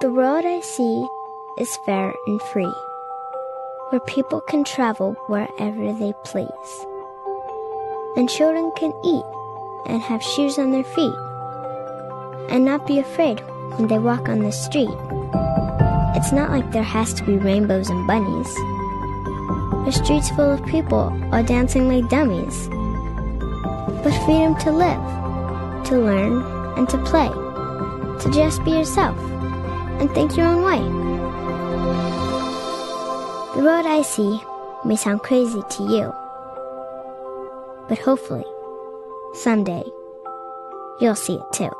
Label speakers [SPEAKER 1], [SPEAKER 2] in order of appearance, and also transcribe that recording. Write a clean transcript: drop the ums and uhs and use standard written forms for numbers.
[SPEAKER 1] The world I see is fair and free, where people can travel wherever they please, and children can eat and have shoes on their feet, and not be afraid when they walk on the street. It's not like there has to be rainbows and bunnies, or streets full of people all dancing like dummies, but freedom to live, to learn, and to play, to just be yourself and think your own way. The road I see may sound crazy to you, but hopefully, someday, you'll see it too.